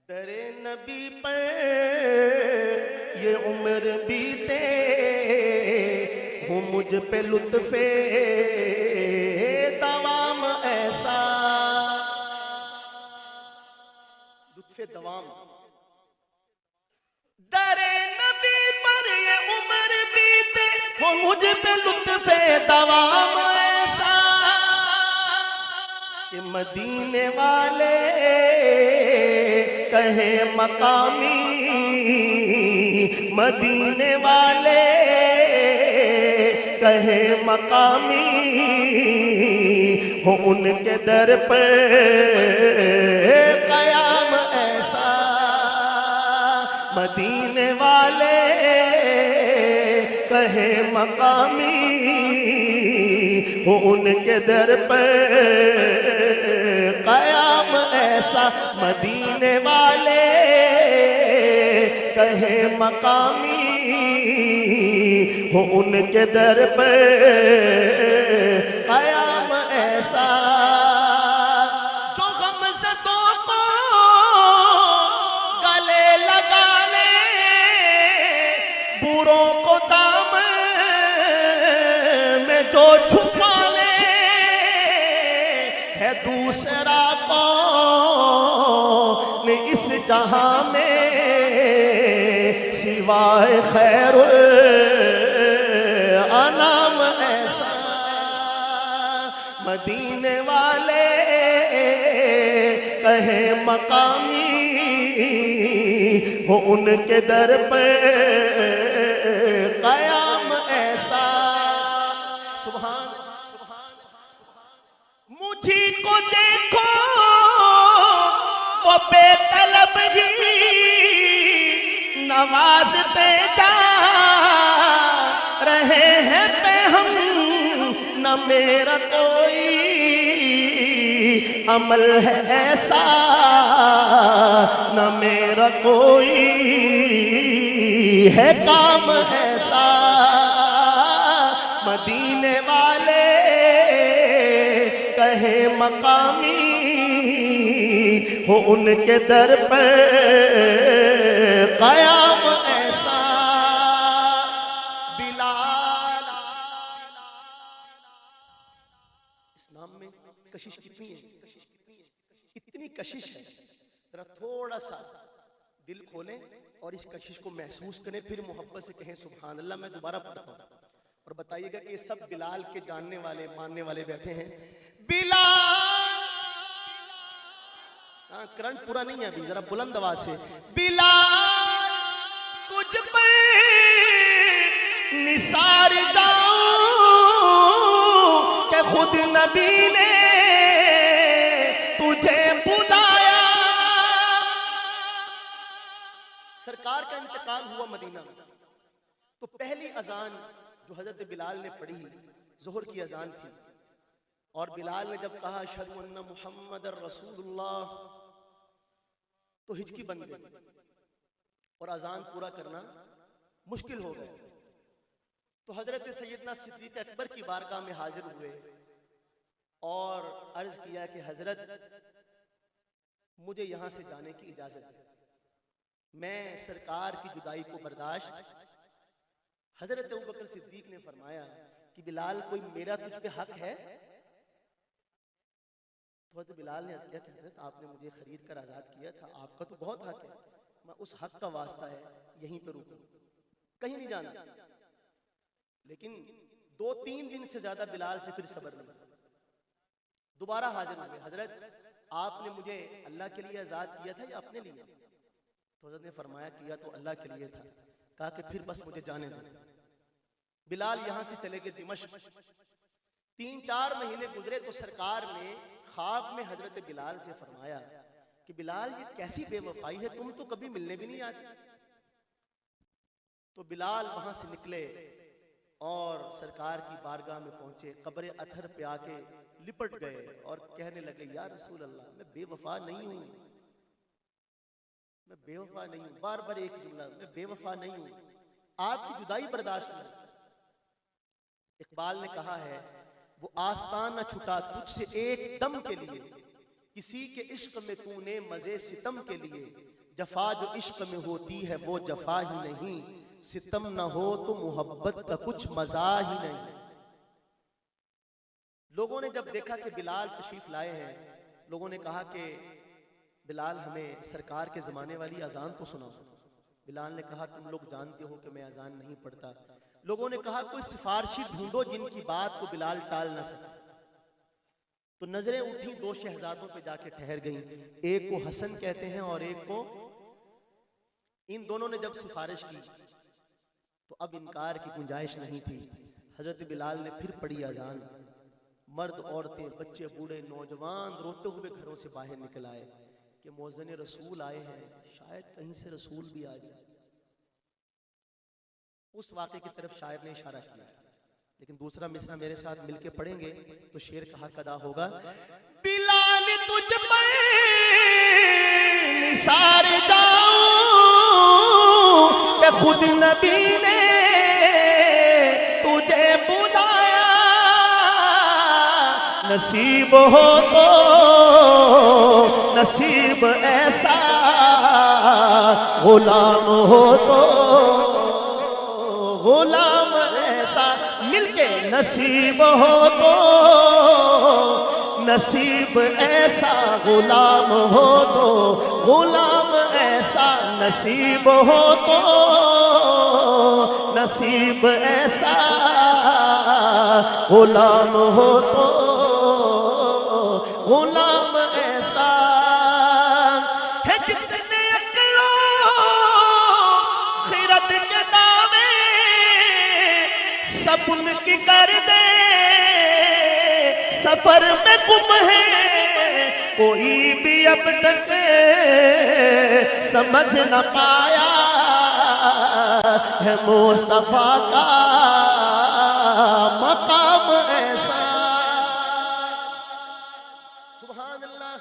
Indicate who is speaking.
Speaker 1: दरे नबी पर ये उम्र बीते हूँ मुझ पे लुत्फे दवाम ऐसा, लुत्फे दवाम। दरे नबी पर ये उम्र बीते हूँ मुझ पे लुत्फे दवाम ऐसा कि मदीने वाले कहे मकामी, मदीने वाले कहे मकामी हो उनके दर पर कयाम ऐसा। मदीने वाले कहे मकामी हो उनके दर पर कयाम ऐसा। मदीने वाले कहे मकामी हो उनके दर पर कयाम ऐसा। जो गमज़दों को गले लगा ले, बुरों को दामन में जो छुपा ले, है दूसरा कौन इस जहां में सिवाय खैरुल अनाम ऐसा। मदीने वाले कहे मकामी हो उनके दर पर कयाम ऐसा। सुभान मुझी को देखो वो बेतलब ही नवाजते जा रहे हैं पे हम, न मेरा कोई अमल है ऐसा, न मेरा कोई है काम ऐसा। मदीने वाले कहे मकामी हो उनके दर पर कयाम ऐसा। बिलाल, इस नाम में कशिश कितनी है, इतनी कशिश है। जरा थोड़ा सा दिल खोलें और इस कशिश को महसूस करें, फिर मोहब्बत से कहें सुभान अल्लाह। मैं दोबारा पढ़ता हूँ और बताइएगा कि ये सब बिलाल के जानने वाले मानने वाले बैठे हैं। बिलाल, हाँ करंट पूरा नहीं है अभी, जरा बुलंद आवाज से। बिलाल तुझ पर निसार जाऊं कि खुद नबी ने तुझे बुलाया। सरकार का इंतकाल हुआ मदीना में, तो पहली अजान जो हजरत बिलाल ने पढ़ी जोहर की अजान थी, और बिलाल ने जब कहा अशहदु अन्ना मुहम्मदर रसूलुल्लाह, तो हिचकी बन गई और अजान पूरा करना मुश्किल हो गया। तो हजरत सैयदना सिद्दीक अकबर की बारगाह में हाजिर हुए और अर्ज किया कि हजरत मुझे यहां से जाने की इजाजत है, मैं सरकार की जुदाई को बर्दाश्त। हजरत अबू बकर सिद्दीक ने फरमाया कि बिलाल कोई मेरा तुझ पे हक है? तो हजरत बिलाल ने अर्ज़ किया कि हजरत आपने मुझे खरीद कर आज़ाद किया था, आपका तो बहुत हक है, मैं उस हक का वास्ता है यहीं पर रुकूं, कहीं नहीं जाना। लेकिन 2-3 दिन से ज्यादा बिलाल से फिर सब्र नहीं। दोबारा हाजिर हुए, हजरत आपने मुझे अल्लाह के लिए आज़ाद किया था या अपने लिए? तो हजरत ने फरमाया किया तो अल्लाह के लिए था। कहा कि फिर बस मुझे जाने दो। बिलाल यहां से चले गए दिमश्क। 3-4 महीने गुजरे तो सरकार ने ख्वाब में हजरत बिलाल से फरमाया कि बिलाल ये कैसी बेवफाई है, तुम तो कभी मिलने भी नहीं आते। तो बिलाल वहां से निकले और सरकार की बारगाह में पहुंचे, कब्र अथर पे आके लिपट गए और कहने लगे या रसूल अल्लाह, मैं बेवफा नहीं हूं, मैं बेवफा नहीं हूं। बार बार एक जुमला, मैं बेवफा नहीं हूं, आपकी जुदाई बर्दाश्त नहीं। इकबाल ने कहा है वो आस्तान न छुटा तुझसे एक दम के लिए, किसी के इश्क में तूने मजे सितम के लिए जफा जो इश्क में होती है वो जफा ही नहीं, सितम ना हो तो मोहब्बत का कुछ मजा ही नहीं। लोगों ने जब देखा कि बिलाल तशरीफ लाए हैं, लोगों ने कहा कि बिलाल हमें सरकार के ज़माने वाली अजान तो सुनाओ। बिलाल ने कहा तुम लोग जानते हो कि मैं अजान नहीं पढ़ता। लोगों ने कहा कोई सिफारशी ढूंढो जिनकी बात को बिलाल टाल ना सके। तो नजरें उठी, दो शहजादों पे जाके ठहर गईं। एक को हसन कहते हैं और एक को, इन दोनों ने जब सिफारिश की तो अब इनकार की गुंजाइश नहीं थी। हजरत बिलाल ने फिर पढ़ी अजान। मर्द, औरतें, बच्चे, बूढ़े, नौजवान रोते हुए घरों से बाहर निकल आए कि मौज़िन रसूल आए हैं, शायद कहीं से रसूल भी आ जाए। उस वाक़े की तरफ शायर ने इशारा किया, लेकिन दूसरा मिसरा मेरे साथ मिलके पढ़ेंगे तो शेर कहा कदा होगा। बिलाल तुझ पर निसार जाऊं कि खुद नबी ने तुझे बुलाया, नसीब हो तो नसीब ऐसा, गुलाम हो तो गुलाम ऐसा। मिलके नसीब हो तो नसीब ऐसा, गुलाम हो तो गुलाम ऐसा, नसीब हो तो नसीब ऐसा, गुलाम हो तो गुलाम ऐसा। है जितने अकलो खिरत के दावे सब उनकी कर दे, सफर में गुम है कोई भी अब तक समझ न पाया है मुस्तफा का मकाम ऐसा। सुभान अल्लाह।